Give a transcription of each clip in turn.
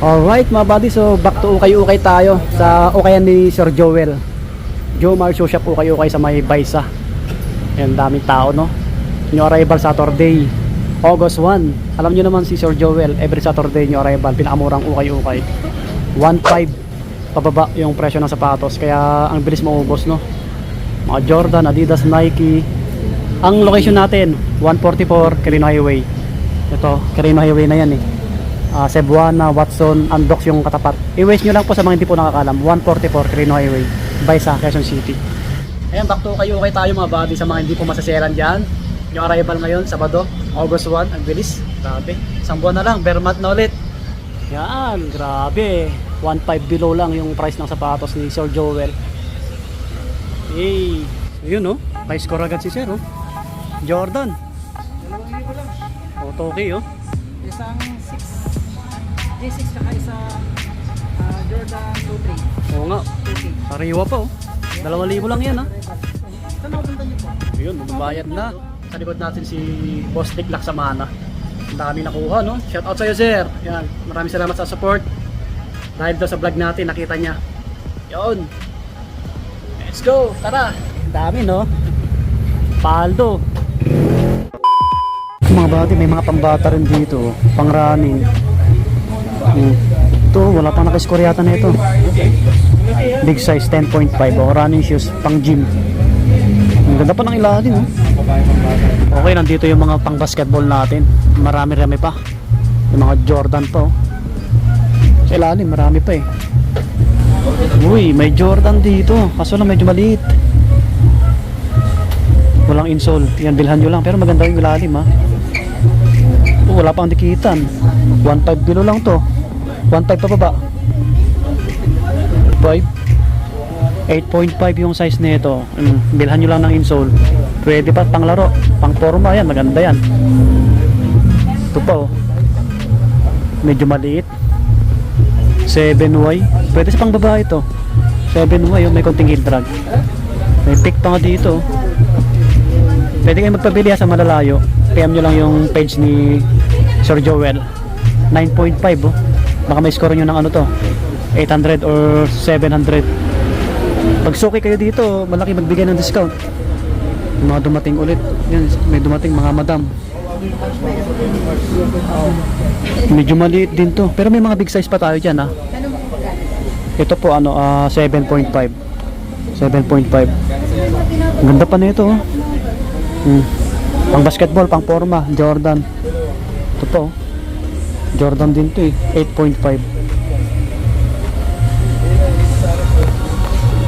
Alright mga buddy, so back to ukay-ukay tayo sa ukayan ni Sir Joel. Jomar Shoe Shop ukay-ukay sa may Baysa. Ayan, daming tao no. New arrival Saturday, August 1. Alam nyo naman si Sir Joel, every Saturday new arrival, pinakamurang ukay-ukay 1.5 pababa yung presyo ng sapatos, kaya ang bilis maubos no. Mga Jordan, Adidas, Nike. Ang location natin 144 Quirino Highway. Ito, Quirino Highway na yan eh. Cebuana, Watson, Andox yung katapat. I-waste nyo lang po sa mga hindi po nakakalam. 144 Quirino Highway, Baysa, Quezon City. Ayan, back to kayo okay tayo mga buddy sa mga hindi po masaselan dyan. Yung arrival ngayon, Sabado, August 1. Ang bilis, grabe. Isang buwan na lang, bare month na ulit. Yan, grabe. 1.5 below lang yung price ng sapatos ni Sir Joel. Hey, yun no, high score agad si Sir oh. Jordan 2,000 lang. o Toki oh. Isang 6 J6 tsaka isa Jordan 2.3. Oo nga, sariwa pa oh. 2,000 lang yan ah. Saan napunta niyo po? Ayun, magbayad na. Sa likod natin si Boss Dick Laksamana. Ang dami nakuha no. Shout out sa iyo Sir. Yan, maraming salamat sa support. Dahil daw sa vlog natin nakita niya. Yun. Let's go, tara. Ang dami no. Paldo. Mga buddy, may mga pambata rin dito, pang running. Ito, wala pang nakascore yata na ito. Big size 10.5 o running shoes pang gym. Ang ganda pa ng ilalim oh. Okay, nandito yung mga pang basketball natin. Marami-rami pa. Yung mga Jordan pa oh. Sa ilalim, marami pa eh. Uy, may Jordan dito. Kaso lang medyo maliit. Walang insole. Yan, bilhan nyo lang. Pero maganda yung ilalim ha. Wala pang dikitan. 1.5 below lang to. 1.5 pa baba. 5 8.5 yung size nito. Bilhan nyo lang ng insole. Pwede pa pang laro, pang forma yan, maganda yan. Ito pa oh. Medyo maliit. 7Y. Pwede sa pang babae ito. 7Y oh, may konting heel drag. May pick pa nga dito. Pwede kayo magpabili sa malalayo. PM nyo lang yung page ni Sir Joel. 9.5 oh. Baka may score nyo ng ano to, 800 or 700. Pag suki kayo dito, malaki magbigay ng discount. Yung mga dumating ulit. Yan, may dumating mga madam. Medyo maliit din to. Pero may mga big size pa tayo dyan ha. Ito po ano, 7.5. 7.5. Ganda pa na ito oh. Pang basketball, pang forma, Jordan. Ito po Jordan din to eh, 8.5.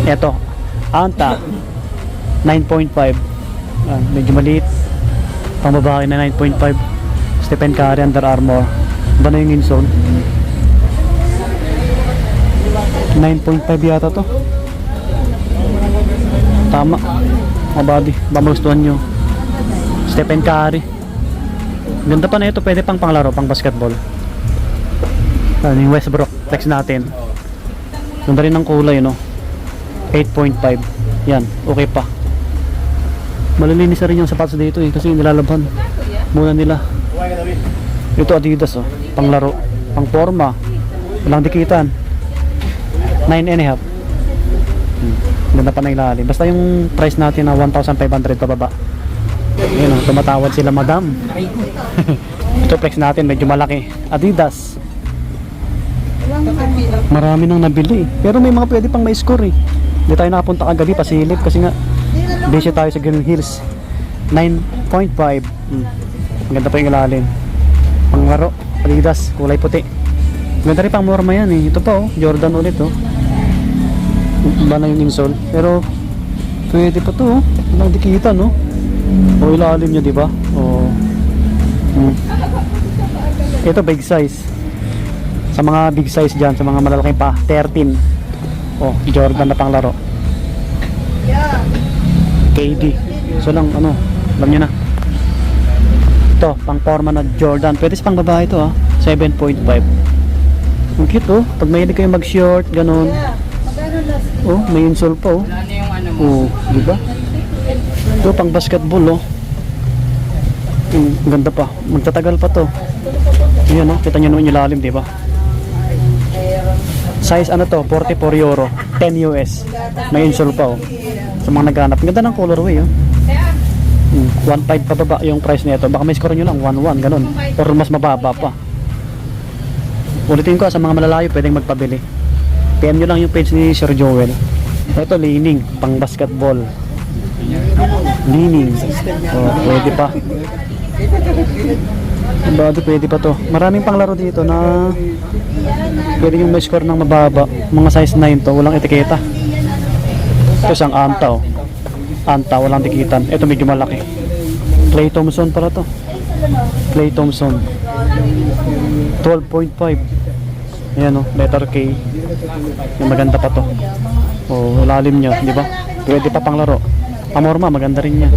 Ito Anta 9.5. Medyo maliit. Pang babae na 9.5. Stephen Curry Under Armour. Ba na yung insole? 9.5 yata to. Tama mga buddy, magustuhan nyo. Stephen Curry. Ganda pa na ito, pwede pang panglaro, pang basketball. Yung Westbrook, flex natin. Ganda rin ng kulay no. 8.5. Yan, okay pa. Malilinis na rin yung sapatos dito eh, kasi nilalabhan muna nila. Ito Adidas oh, panglaro, pang forma, walang dikitan. 9.5. Ganda pa na ilalim. Basta yung price natin na 1,500 pababa. Yun o, tumatawad sila madam. Ito flex natin, medyo malaki. Adidas. Marami nang nabili. Pero may mga pwede pang may score eh. Hindi tayo nakapunta kagabi, pasilip. Kasi nga, busy tayo sa Green Hills. 9.5. Ganda pa yung ilalim. Panglaro, Adidas, kulay puti. Ganda rin pang morma yan eh. Ito pa oh, Jordan ulit oh. Iba na yung insole. Pero, pwede pa to oh. Walang dikita no. O ilalim niya diba? O ito big size. Sa mga big size dyan, sa mga malalaking pa 13. O Jordan na pang laro. KD. So lang ano, alam nyo na. Ito pang forma na Jordan. Pwede sa pang babae ito 7.5. Ang cute oh. Pag mahilig kayo mag short ganun. Oh may insole pa oh. Oh diba? Ito pang basketball oh. Ganda pa. Magtatagal pa to. Ayan oh, kita nyo naman yung lalim, di ba? Size ano to, 44 euro, 10 US. May insole pa oh. Sa mga naghanap. Ganda ng colorway oh. 1.5 pababa yung price nito. Baka may score nyo lang 1.1 ganun. Or mas mababa pa. Ulitin ko sa mga malalayo pwedeng magpabili. PM nyo lang yung page ni Sir Joel. Ito leaning, pang basketball. Leaning. Oh, pwede pa. Bado pwede pa to. Maraming panglaro dito na pwede yung may score ng mababa. Mga size 9 to, walang etiketa. Ito isang anta oh. Anta, walang tikitan. Ito medyo malaki. Clay Thompson pala to. Clay Thompson. 12.5. Ayan o, letter K. Yung maganda pa to. Oh, lalim niya, di ba? Pwede pa panglaro. Pamorma, maganda rin niya.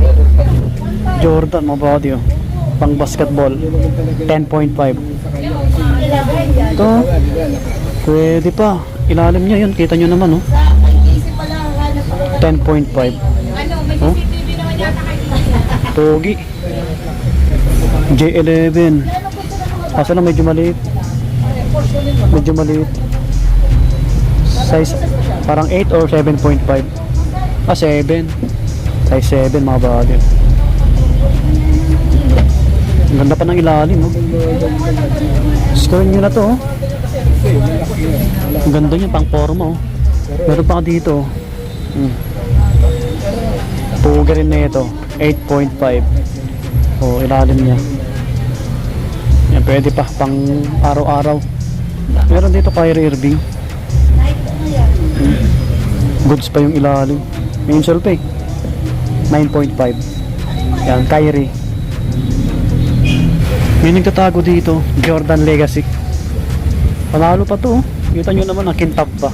Jordan, mga body oh. Pang basketball. 10.5. Ito, pwede pa. Ilalim niya yun, kita nyo naman oh. 10.5. Oh? Pogi. J11. Kaso lang medyo maliit. Medyo maliit. Size parang 8 or 7.5. 7. Size 7 mga body. Ang ganda pa ng ilalim oh. Score nyo na to oh. Ang ganda niya pang forma oh. Meron pa dito oh. Puga rin na ito 8.5. Oh, ilalim niya. Yan, pwede pa pang araw-araw. Meron dito Kyrie Irving. Goods pa yung ilalim. May insole pa eh. 9.5. Yan, Kyrie. May nagtatago dito, Jordan Legacy. Panalo pa to. Kita nyo naman, nakintab pa.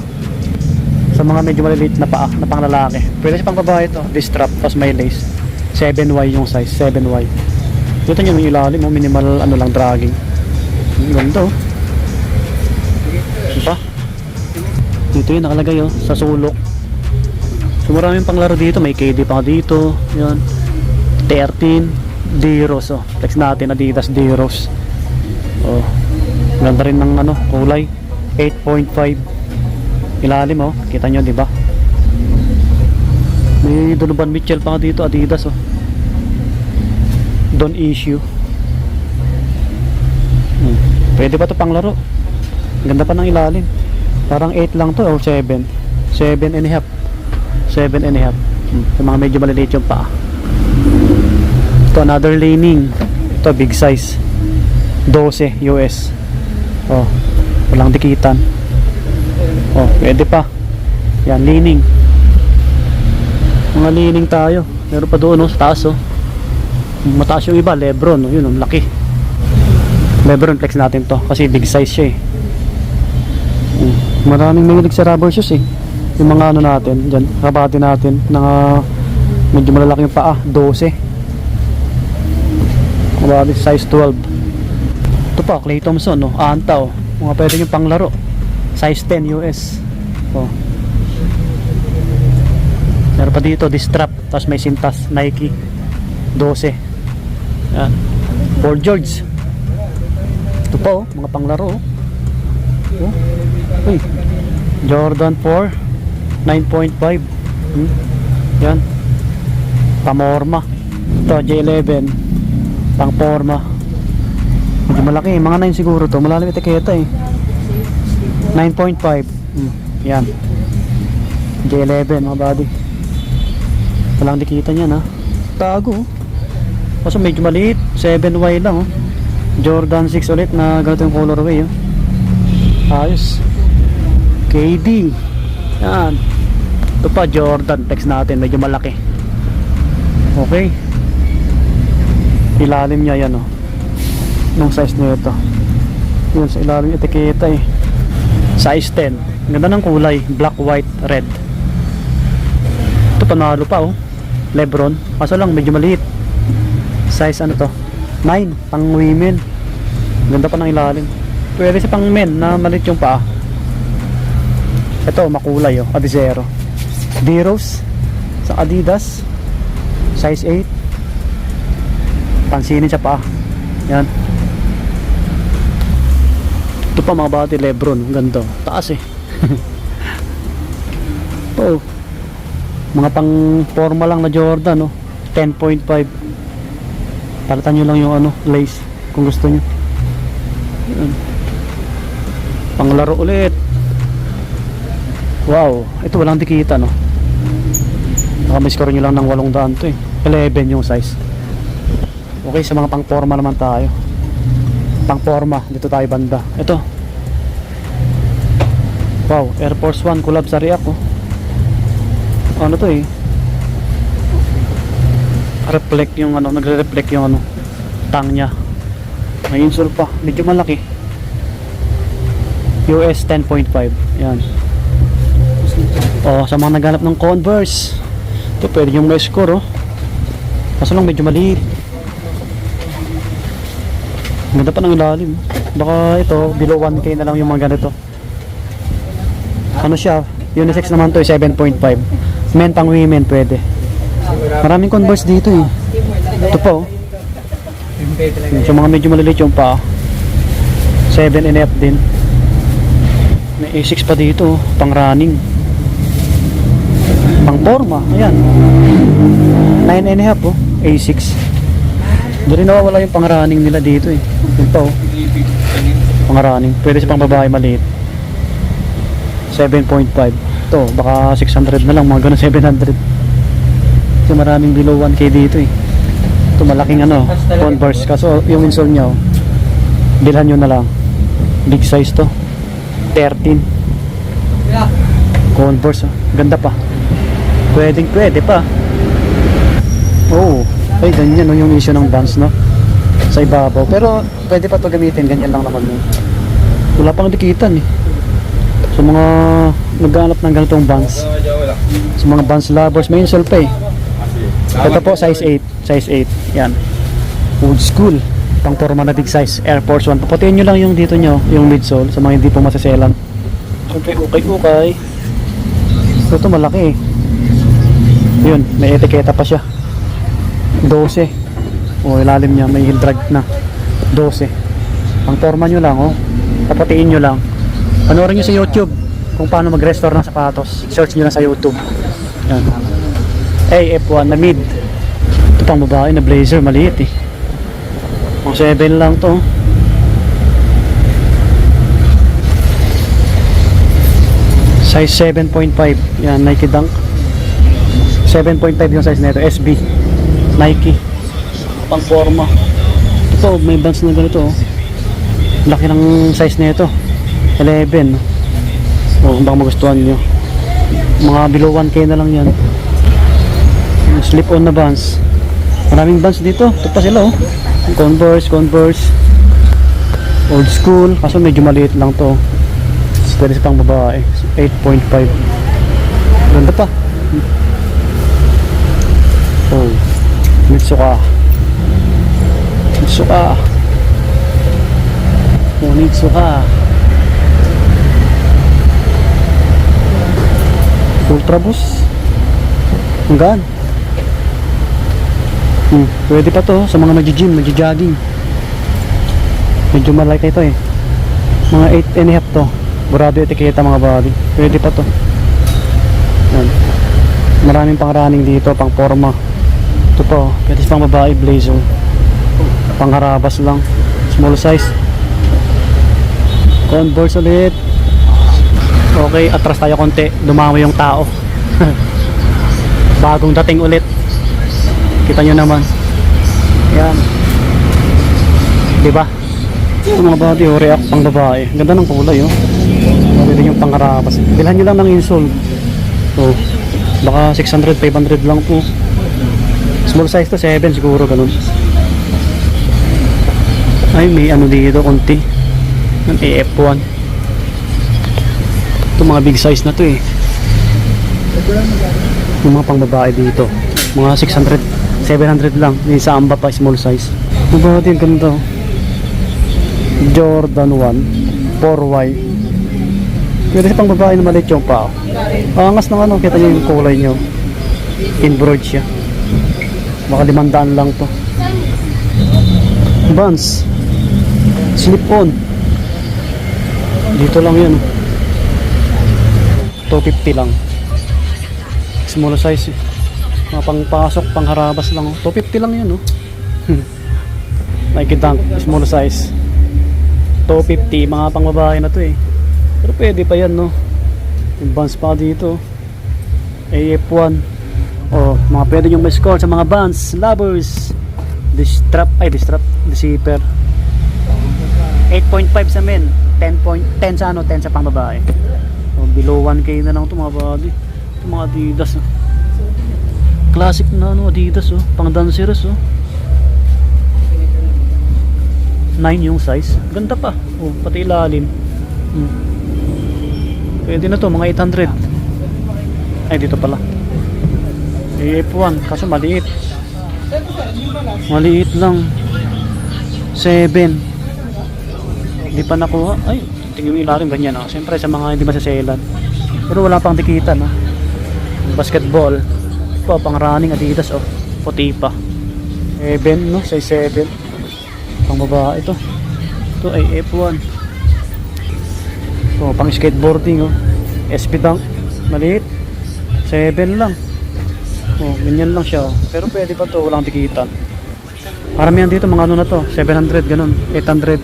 Sa mga medyo maliliit na paa, na pang lalaki. Pwede siya pang babae to. This strap, tapos may lace. 7Y yung size, 7Y. Kita nyo yung ilalim, minimal ano lang, dragging. Ganda oh. Isa pa. Dito yun, nakalagay oh, sa sulok. So maraming panglaro dito, may KD pa dito. Yan. 13 Diros oh. Flex natin, Adidas Diros. Oh. Ganda rin ng ano, kulay. 8.5. Ilalim oh, kita nyo di ba? May Donovan Mitchell pa dito, Adidas oh. Don't issue. Pwede pa to panglaro. Ganda pa ng ilalim. Parang 8 lang to or 7. 7 and a half. 7 and a half. Yung mga medyo maliliit yung paa. Ito another leaning. Ito big size. 12 US. Oh, walang dikitan. Oh, pwede pa. Yan, leaning. Mga leaning tayo. Meron pa doon oh, sa taas oh. Mataas yung iba, Lebron oh, yun oh, laki. Lebron flex natin to kasi big size siya eh. Maraming mahilig sa rubber shoes eh. Yung mga ano natin, dyan, kabati natin na medyo malalaki yung paa, 12. Kabati size 12. Ito pa, Clay Thompson oh, anta oh. Mga pwede yung panglaro. Size 10 US. Oh. Meron pa dito, this strap, tapos may sintas, Nike 12. Yan. Paul George. Ito pa oh, mga panglaro oh. Oh. Uy. Jordan 4 9.5. Yan. Pamorma. Ito J11. Pang forma. Medyo malaki, mga 9 siguro to. Malalim etiketa eh. 9.5. Yan. J11 mga buddy. Walang dikita niyan ha. Tago. Kaso medyo maliit. 7Y lang oh. Jordan 6 ulit na ganito yung colorway oh. Ayos. KD. Yan. Ito pa Jordan. Text natin. Medyo malaki. Okay. Ilalim niya yan oh. Nung size nyo ito. Yun sa ilalim yung etiketa eh. Size 10. Ganda ng kulay. Black, white, red. Ito panalo pa oh. Lebron. Kaso lang medyo maliit. Size ano to? 9. Pang women. Ganda pa ng ilalim. Pwede sa pang men na maliit yung paa. Ito makulay oh. Adizero. D-Rose. Sa Adidas. Size 8. Pansinin sa paa. Yan. Ito pa mga bati, Lebron. Ang ganda. Taas eh. Ito. Mga pang forma lang na Jordan, no? 10.5. Palitan nyo lang yung ano, lace. Kung gusto nyo. Yan. Panglaro ulit. Wow. Ito walang dikita, no? Baka may score nyo lang ng 800 to eh. 11 yung size. Okay, sa mga pang forma naman tayo. Pang forma, dito tayo banda. Ito. Wow, Air Force 1 collab sa React, oh. Ano to eh? Reflect yung ano, nagre-reflect yung ano, tang nya. May insole pa, medyo malaki. US 10.5. Yan. Oh, sa mga naghanap ng Converse, ito pwede yung may score, oh. Kaso lang medyo maliit. Ganda pa ng ilalim. Baka ito, below 1K na lang yung mga ganito. Ano siya? Unisex naman to, 7.5. Men pang women pwede. Maraming Converse dito eh. Ito pa, oh. So mga medyo maliliit yung pa. 7.5 din. May A6 pa dito, oh. Pang running. Pang forma, ayan. 9.5, oh. A6. Hindi rin nawawala yung pang running nila dito eh. Yun pa, oh. Pang running. Pwede sa pang babae maliit. 7.5. Ito, baka 600 na lang, mga ganun 700. Ito maraming below 1K dito eh. Ito malaking ano, Converse. Kaso yung insole nya, oh, bilhan nyo na lang. Big size to. 13. Converse, oh. Ganda pa. Pwede pa. Oh, ay ganyan, no, yung issue ng bands, no, sa ibabaw. Pero pwede pa to gamitin, ganyan lang naman, no. Wala pang dikitan eh. Sa mga naghanap ng ganitong bands, sa mga bands lovers, may insole pa eh. Ito po, size 8. Size 8. Yan. Old school. Pang forma na big size. Air Force 1. Paputiin nyo lang yung dito nyo, yung midsole, sa mga hindi po masaselan. Siyempre, ukay. Ito malaki eh. Yun, may etiketa pa siya. 12. O, ilalim niya, may drag na. 12. Pang forma nyo lang, oh. Paputiin nyo lang. Panoorin nyo sa YouTube kung paano mag-restore ng sapatos. Search nyo lang sa YouTube. Yan. AF1 na mid. Ito pang babae na blazer, maliit eh. Pang 7 lang to. Size 7.5. Yan, Nike Dunk. 7.5 yung size nito. SB Nike. Pang forma. Ito, may bands na ganito, oh. Laki ng size nito. 11. O, baka magustuhan nyo. Mga below 1K na lang yan. Slip on na bands. Maraming bands dito. Ito pa sila, oh. Converse. Old school. Kaso medyo maliit lang to. Pwede sa pang babae. 8.5. Ganda pa. Oh, Mitsuka. Oh, Mitsuka. Ultra Boost. Hanggang. Pwede pa to sa mga nag-gym, nag-jogging. Medyo malaki ito eh. Mga 8.5 to. Burado etiketa mga body. Pwede pa to. Yan. Maraming pang running dito, pang forma. Ito po, pwede pang babae blazer. Pang harabas lang. Small size. Converse ulit. Okay, atras tayo konti. Dumami yung tao. Bagong dating ulit. Kita nyo naman. Yan. Diba? Ito mga body, oh, React pang babae. Ganda ng kulay, oh. Pwede yung pang harabas. Bilhan nyo lang ng insole. Oh, baka 600, 500 lang po. Small size to 7 siguro, ganun. Ay, may ano dito, konti. Ng AF1. Ito mga big size na to eh. Yung mga pang babae dito. Mga 600, 700 lang. Yung sa amba pa, small size. Ang body, ang ganda. Jordan 1 4Y. Pwede sa pang babae na maliit yung pao. Angas ng ano, kita nyo yung kulay nyo. Inbroid siya. Baka 500 lang to. Vans. Slip on. Dito lang yun. 250 lang. Small size eh. Mga pangpasok, pangharabas lang. 250 lang yun, oh. Nike Dunk, small size. 250, mga pangbabae na to eh. Pero pwede pa yan, no. Yung Vans pa dito. AF1. Oh, mga pwede yung ma-score sa mga Vans lovers. The strap, the zipper. 8.5 sa men, 10 sa ano, 10 sa pangbabae. Oh, below 1k na lang ito mga body. Ito mga Adidas, oh. Classic na ano, Adidas, oh. Pang dancers, oh. 9 yung size. Ganda pa. Oh, pati ilalim. Pwede na to, mga 800. Ay, dito pala. AF1, kaso maliit. Maliit lang. 7. Hindi pa nakuha. Ay, tingin yung ilalim ganyan, ah. Siyempre sa mga hindi masaselan. Pero wala pang dikitan, ah. Basketball. Ito, pang running Adidas, oh. Puti pa. 7, no? Size 7. Pang babae ito. Ito ay F1. Ito, pang skateboarding, oh. SP Dunk. Maliit. 7 lang. Oh, ganyan lang siya, oh. Pero pwede pa to, walang dikitan. Maramihan dito, mga ano na to. 700, ganun. 800.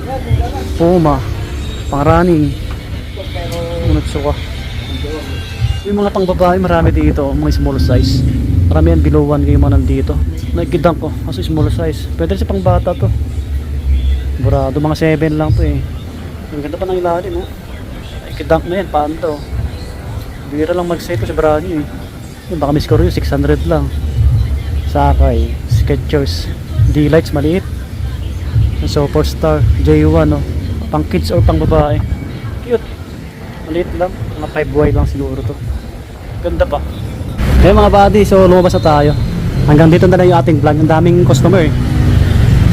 Puma. Pang running. Unatsuka. Yung mga pang babae, marami dito, oh. Mga small size. Maramihan below 1 kayo mga nandito. Nike Dunk, oh. Kasi small size. Pwede sa pang bata to. Burado, mga 7 lang to eh. Ang ganda pa ng ilalim, oh. Nike Dunk na yan, paano to? Bira lang mag-set ko sa brand nyo eh. Yung baka may score yun, 600 lang. Sakay, Skechers, D-Lights, maliit. Superstar, J1, oh. Pang kids or pang babae. Cute. Maliit lang, mga 5Y lang siguro to. Ganda pa. Okay mga buddy, so lumabas na tayo. Hanggang dito na lang yung ating vlog. Ang daming customer eh.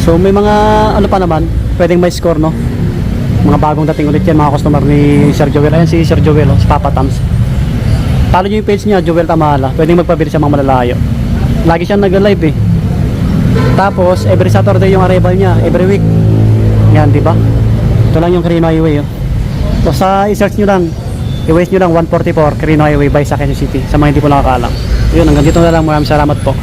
So may mga ano pa naman, pwedeng may score, no? Mga bagong dating ulit yan, mga customer ni Sir Joel. Ayan si Sir Joel, oh, si Papa Tams. Follow nyo yung page niya, Joel Tamala. Pwedeng magpabili sa mga malalayo. Lagi siyang nag-live eh. Tapos every Saturday yung arrival niya, every week. Yan, di ba? Ito lang yung Quirino Highway, oh. So sa i-search nyo lang, i-waste nyo lang 144 Quirino Highway by sa Quezon City. Sa mga hindi po nakakaalam. Yun, hanggang dito na lang. Maraming salamat po.